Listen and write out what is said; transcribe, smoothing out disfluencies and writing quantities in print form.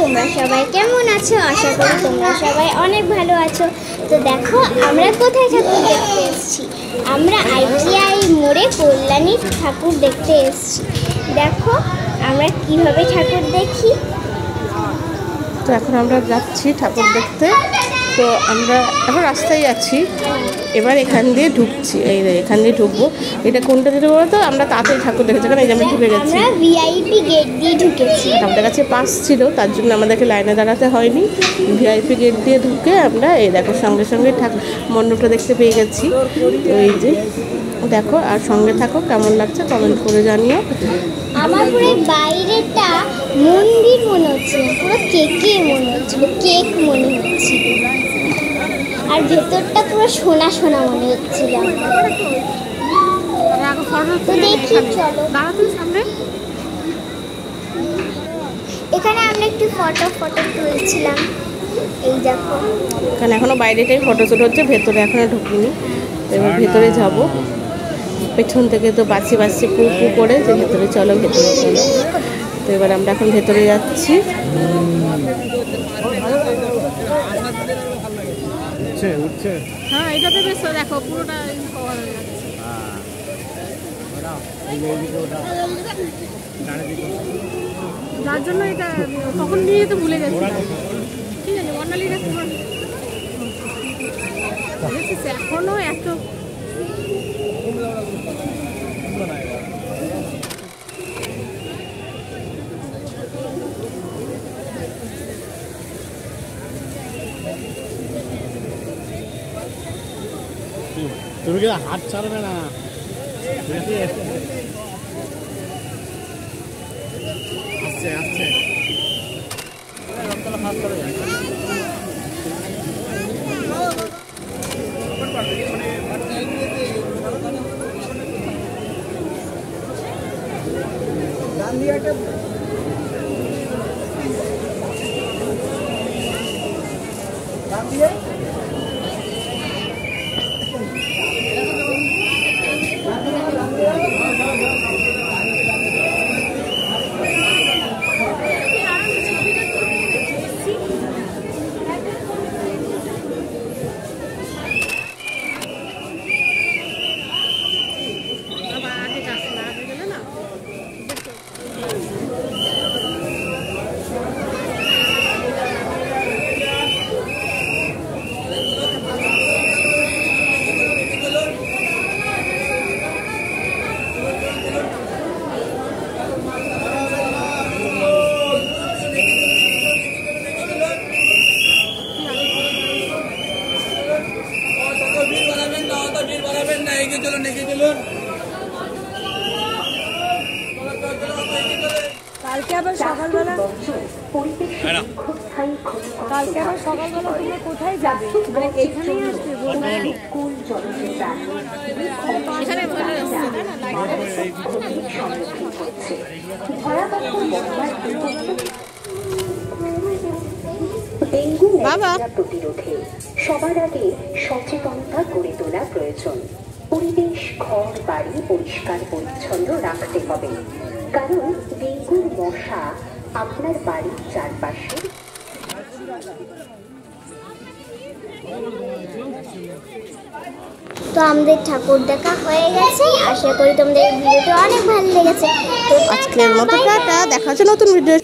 তোমরা সবাই কেমন আছো? আশা করি তোমরা সবাই অনেক ভালো আছো। তো দেখো আমরা কোথায় ঠাকুর দেখতে এসেছি। আমরা ITI মোড়ে কল্যাণী ঠাকুর দেখতে এসেছি। দেখো আমরা কিভাবে ঠাকুর দেখি। তো এখন আমরা যাচ্ছি ঠাকুর দেখতে। তো আমরা এখন রাস্তায় আছি, এবার এখান দিয়ে ঢুকছি। এই এখান দিয়ে ঢুকবো। এটা কোনটা দিতে বলতো, আমরা তাড়াতাড়ি ঠাকুর দেখেছি কারণ এই যে আমরা ঢুকে গেছি। আমরা VIP গেট দিয়ে ঢুকেছি। আমাদের কাছে পাস ছিল, তার জন্য আমাদেরকে লাইনে দাঁড়াতে হয়নি। VIP গেট দিয়ে ঢুকে আমরা এই দেখো সঙ্গে সঙ্গে ঠাকুর মণ্ডপটা দেখতে পেয়ে গেছি। তো এই যে দেখো, আর সঙ্গে থাকো, কেমন লাগছে কমেন্ট করে জানিও। আমার পুরো বাইরেটা মন্দির মনে হচ্ছিল, পুরো কেকে মনে হচ্ছিল, কেক মনে হচ্ছিল, আর ভেতরটা পুরো সোনা সোনা মনে হচ্ছিল। তো দেখি চলো সামনে। এখানে আমরা একটু ফটো তুলছিলাম। এই দেখো এখানে এখনো বাইরেটাই ফটো শুট হচ্ছে, ভেতরে এখনো ঢুকিনি। এবার ভেতরে যাব। পেছন থেকে তো বাসি পু করে যে ভেতরে চলো ভেতরে চলো। তো এবার আমরা এখন ভেতরে যাচ্ছি। হ্যাঁ এটাতে বেশ দেখো পুরোটা যার জন্য এটা তখন নিয়ে যেতে ভুলে গেছি। ঠিক আছে বর্ণালীরা তোমার এখনো এত তুমি কি হাত ছাড়বে না? আস্তে আস্তে কালকে আবার সকালবেলা তোমরা কোথায় যাবে? মানে এখানেই আসবে? ডেঙ্গু ম্যালেরিয়া প্রতিরোধে সবার আগে সচেতনতা গড়ে তোলা প্রয়োজন। পরিবেশ, ঘর বাড়ি পরিষ্কার পরিচ্ছন্ন রাখতে হবে, কারণ ডেঙ্গুর মশা আপনার বাড়ির চারপাশে। তো আমাদের ঠাকুর দেখা হয়ে গেছে। আশা করি তোমাদের ভিডিওটা অনেক ভালো লেগেছে। তো আজকের মতো টাটা, দেখা হচ্ছে নতুন ভিডিও।